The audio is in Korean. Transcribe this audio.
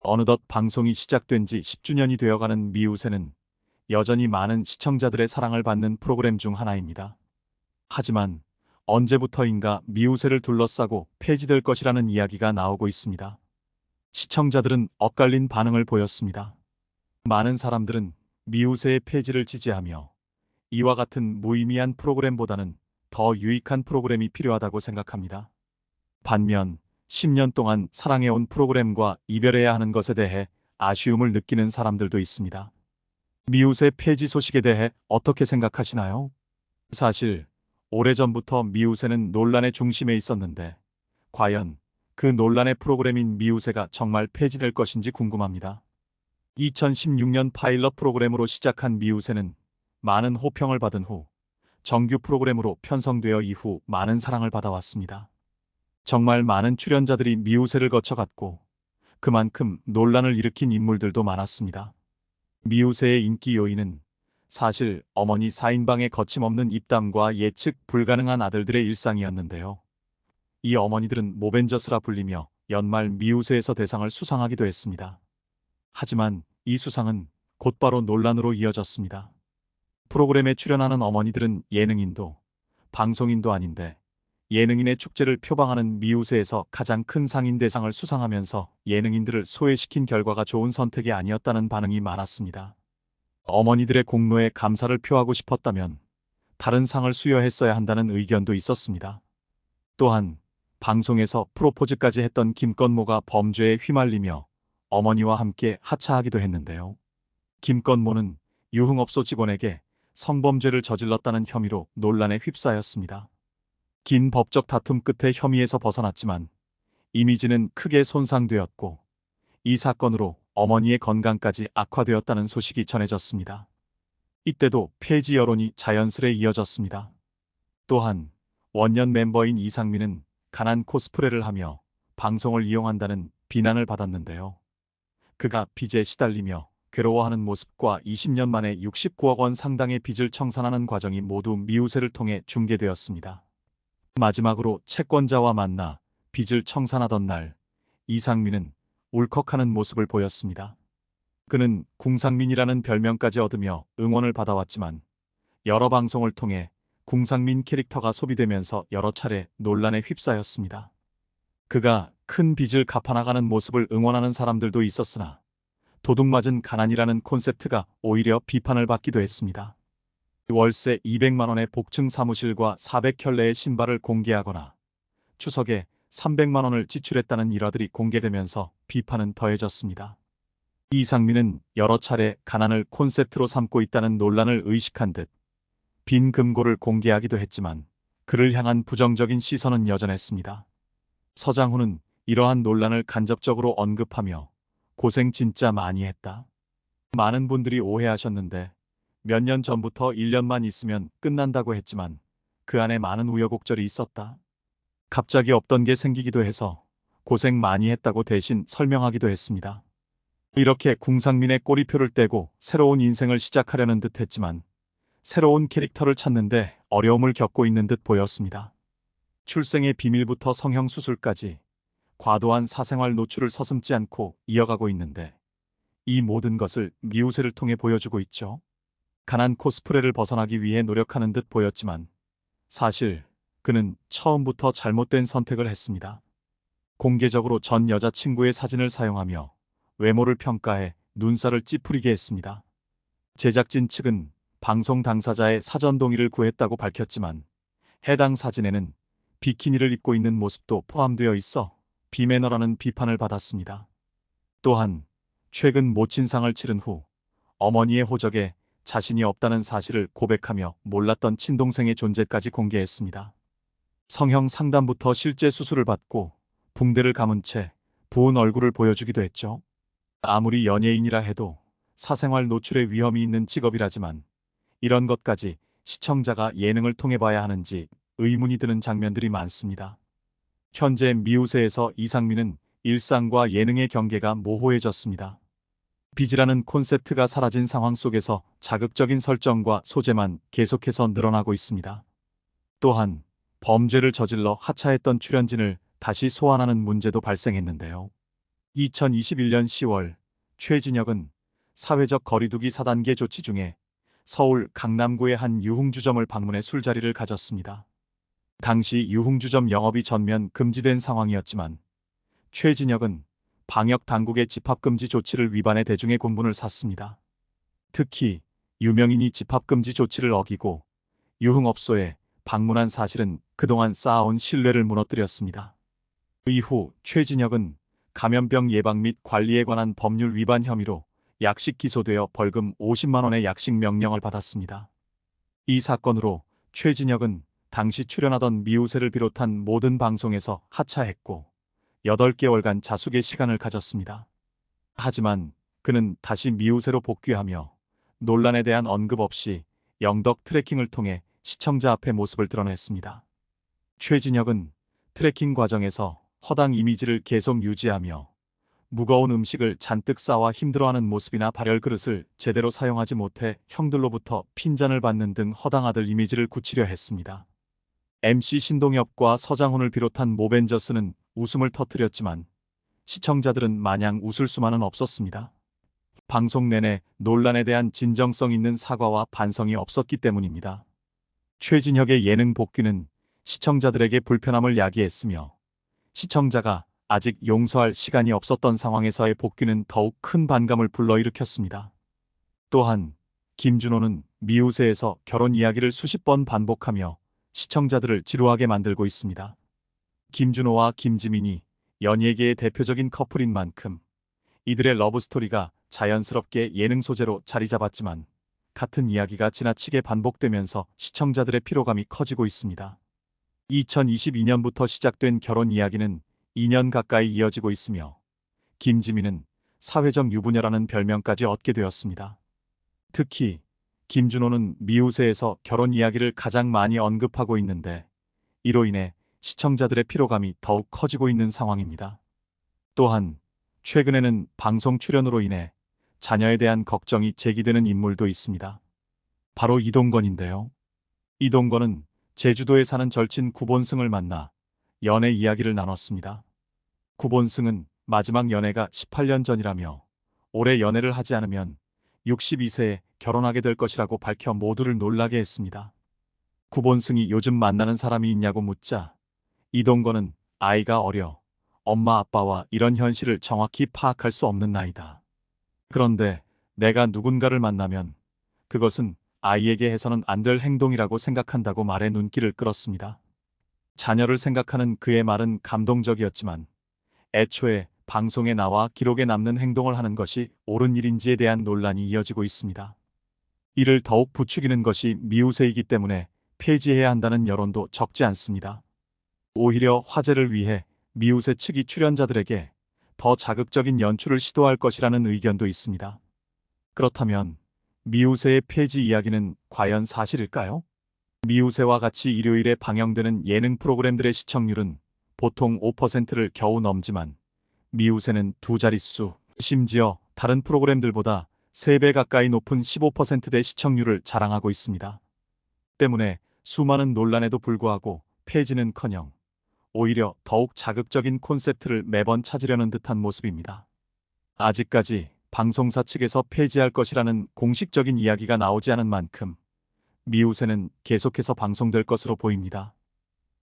어느덧 방송이 시작된 지 10주년이 되어가는 미우새는 여전히 많은 시청자들의 사랑을 받는 프로그램 중 하나입니다. 하지만 언제부터인가 미우새를 둘러싸고 폐지될 것이라는 이야기가 나오고 있습니다. 시청자들은 엇갈린 반응을 보였습니다. 많은 사람들은 미우새의 폐지를 지지하며 이와 같은 무의미한 프로그램보다는 더 유익한 프로그램이 필요하다고 생각합니다. 반면 10년 동안 사랑해온 프로그램과 이별해야 하는 것에 대해 아쉬움을 느끼는 사람들도 있습니다. 미우새 폐지 소식에 대해 어떻게 생각하시나요? 사실 오래전부터 미우새는 논란의 중심에 있었는데 과연 그 논란의 프로그램인 미우새가 정말 폐지될 것인지 궁금합니다. 2016년 파일럿 프로그램으로 시작한 미우새는 많은 호평을 받은 후 정규 프로그램으로 편성되어 이후 많은 사랑을 받아왔습니다. 정말 많은 출연자들이 미우새를 거쳐갔고 그만큼 논란을 일으킨 인물들도 많았습니다. 미우새의 인기 요인은 사실 어머니 4인방의 거침없는 입담과 예측 불가능한 아들들의 일상이었는데요. 이 어머니들은 모벤져스라 불리며 연말 미우새에서 대상을 수상하기도 했습니다. 하지만 이 수상은 곧바로 논란으로 이어졌습니다. 프로그램에 출연하는 어머니들은 예능인도 방송인도 아닌데 예능인의 축제를 표방하는 미우새에서 가장 큰 상인 대상을 수상하면서 예능인들을 소외시킨 결과가 좋은 선택이 아니었다는 반응이 많았습니다. 어머니들의 공로에 감사를 표하고 싶었다면 다른 상을 수여했어야 한다는 의견도 있었습니다. 또한 방송에서 프로포즈까지 했던 김건모가 범죄에 휘말리며 어머니와 함께 하차하기도 했는데요. 김건모는 유흥업소 직원에게 성범죄를 저질렀다는 혐의로 논란에 휩싸였습니다. 긴 법적 다툼 끝에 혐의에서 벗어났지만 이미지는 크게 손상되었고 이 사건으로 어머니의 건강까지 악화되었다는 소식이 전해졌습니다. 이때도 폐지 여론이 자연스레 이어졌습니다. 또한 원년 멤버인 이상민은 가난 코스프레를 하며 방송을 이용한다는 비난을 받았는데요. 그가 빚에 시달리며 괴로워하는 모습과 20년 만에 69억 원 상당의 빚을 청산하는 과정이 모두 미우새를 통해 중계되었습니다. 마지막으로 채권자와 만나 빚을 청산하던 날 이상민은 울컥하는 모습을 보였습니다. 그는 궁상민이라는 별명까지 얻으며 응원을 받아왔지만 여러 방송을 통해 궁상민 캐릭터가 소비되면서 여러 차례 논란에 휩싸였습니다. 그가 큰 빚을 갚아나가는 모습을 응원하는 사람들도 있었으나 도둑맞은 가난이라는 콘셉트가 오히려 비판을 받기도 했습니다. 월세 200만 원의 복층 사무실과 400켤레의 신발을 공개하거나 추석에 300만 원을 지출했다는 일화들이 공개되면서 비판은 더해졌습니다. 이상민은 여러 차례 가난을 콘셉트로 삼고 있다는 논란을 의식한 듯 빈 금고를 공개하기도 했지만 그를 향한 부정적인 시선은 여전했습니다. 서장훈은 이러한 논란을 간접적으로 언급하며 고생 진짜 많이 했다. 많은 분들이 오해하셨는데 몇 년 전부터 1년만 있으면 끝난다고 했지만 그 안에 많은 우여곡절이 있었다. 갑자기 없던 게 생기기도 해서 고생 많이 했다고 대신 설명하기도 했습니다. 이렇게 궁상민의 꼬리표를 떼고 새로운 인생을 시작하려는 듯 했지만 새로운 캐릭터를 찾는데 어려움을 겪고 있는 듯 보였습니다. 출생의 비밀부터 성형수술까지 과도한 사생활 노출을 서슴지 않고 이어가고 있는데 이 모든 것을 미우새를 통해 보여주고 있죠. 가난 코스프레를 벗어나기 위해 노력하는 듯 보였지만 사실 그는 처음부터 잘못된 선택을 했습니다. 공개적으로 전 여자친구의 사진을 사용하며 외모를 평가해 눈살을 찌푸리게 했습니다. 제작진 측은 방송 당사자의 사전 동의를 구했다고 밝혔지만 해당 사진에는 비키니를 입고 있는 모습도 포함되어 있어 비매너라는 비판을 받았습니다. 또한 최근 모친상을 치른 후 어머니의 호적에 자신이 없다는 사실을 고백하며 몰랐던 친동생의 존재까지 공개했습니다. 성형 상담부터 실제 수술을 받고 붕대를 감은 채 부은 얼굴을 보여주기도 했죠. 아무리 연예인이라 해도 사생활 노출의 위험이 있는 직업이라지만 이런 것까지 시청자가 예능을 통해 봐야 하는지 의문이 드는 장면들이 많습니다. 현재 미우새에서 이상민은 일상과 예능의 경계가 모호해졌습니다. 빚이라는 콘셉트가 사라진 상황 속에서 자극적인 설정과 소재만 계속해서 늘어나고 있습니다. 또한 범죄를 저질러 하차했던 출연진을 다시 소환하는 문제도 발생했는데요. 2021년 10월 최진혁은 사회적 거리두기 4단계 조치 중에 서울 강남구의 한 유흥주점을 방문해 술자리를 가졌습니다. 당시 유흥주점 영업이 전면 금지된 상황이었지만 최진혁은 방역 당국의 집합금지 조치를 위반해 대중의 공분을 샀습니다. 특히 유명인이 집합금지 조치를 어기고 유흥업소에 방문한 사실은 그동안 쌓아온 신뢰를 무너뜨렸습니다. 이후 최진혁은 감염병 예방 및 관리에 관한 법률 위반 혐의로 약식 기소되어 벌금 50만 원의 약식 명령을 받았습니다. 이 사건으로 최진혁은 당시 출연하던 미우새를 비롯한 모든 방송에서 하차했고 8개월간 자숙의 시간을 가졌습니다. 하지만 그는 다시 미우새로 복귀하며 논란에 대한 언급 없이 영덕 트래킹을 통해 시청자 앞에 모습을 드러냈습니다. 최진혁은 트래킹 과정에서 허당 이미지를 계속 유지하며 무거운 음식을 잔뜩 싸와 힘들어하는 모습이나 발열 그릇을 제대로 사용하지 못해 형들로부터 핀잔을 받는 등 허당아들 이미지를 굳히려 했습니다. MC 신동엽과 서장훈을 비롯한 모벤저스는 웃음을 터뜨렸지만 시청자들은 마냥 웃을 수만은 없었습니다. 방송 내내 논란에 대한 진정성 있는 사과와 반성이 없었기 때문입니다. 최진혁의 예능 복귀는 시청자들에게 불편함을 야기했으며 시청자가 아직 용서할 시간이 없었던 상황에서의 복귀는 더욱 큰 반감을 불러일으켰습니다. 또한 김준호는 미우새에서 결혼 이야기를 수십 번 반복하며 시청자들을 지루하게 만들고 있습니다. 김준호와 김지민이 연예계의 대표적인 커플인 만큼 이들의 러브스토리가 자연스럽게 예능 소재로 자리 잡았지만 같은 이야기가 지나치게 반복되면서 시청자들의 피로감이 커지고 있습니다. 2022년부터 시작된 결혼 이야기는 2년 가까이 이어지고 있으며 김지민은 사회적 유부녀라는 별명까지 얻게 되었습니다. 특히 김준호는 미우새에서 결혼 이야기를 가장 많이 언급하고 있는데 이로 인해 시청자들의 피로감이 더욱 커지고 있는 상황입니다. 또한 최근에는 방송 출연으로 인해 자녀에 대한 걱정이 제기되는 인물도 있습니다. 바로 이동건인데요. 이동건은 제주도에 사는 절친 구본승을 만나 연애 이야기를 나눴습니다. 구본승은 마지막 연애가 18년 전이라며 올해 연애를 하지 않으면 62세에 결혼하게 될 것이라고 밝혀 모두를 놀라게 했습니다. 구본승이 요즘 만나는 사람이 있냐고 묻자 이동건은 아이가 어려 엄마 아빠와 이런 현실을 정확히 파악할 수 없는 나이다. 그런데 내가 누군가를 만나면 그것은 아이에게 해서는 안 될 행동이라고 생각한다고 말해 눈길을 끌었습니다. 자녀를 생각하는 그의 말은 감동적이었지만 애초에 방송에 나와 기록에 남는 행동을 하는 것이 옳은 일인지에 대한 논란이 이어지고 있습니다. 이를 더욱 부추기는 것이 미우새이기 때문에 폐지해야 한다는 여론도 적지 않습니다. 오히려 화제를 위해 미우새 측이 출연자들에게 더 자극적인 연출을 시도할 것이라는 의견도 있습니다. 그렇다면 미우새의 폐지 이야기는 과연 사실일까요? 미우새와 같이 일요일에 방영되는 예능 프로그램들의 시청률은 보통 5%를 겨우 넘지만 미우새는 두 자릿수, 심지어 다른 프로그램들보다 3배 가까이 높은 15%대 시청률을 자랑하고 있습니다. 때문에 수많은 논란에도 불구하고 폐지는커녕 오히려 더욱 자극적인 콘셉트를 매번 찾으려는 듯한 모습입니다. 아직까지 방송사 측에서 폐지할 것이라는 공식적인 이야기가 나오지 않은 만큼 미우새는 계속해서 방송될 것으로 보입니다.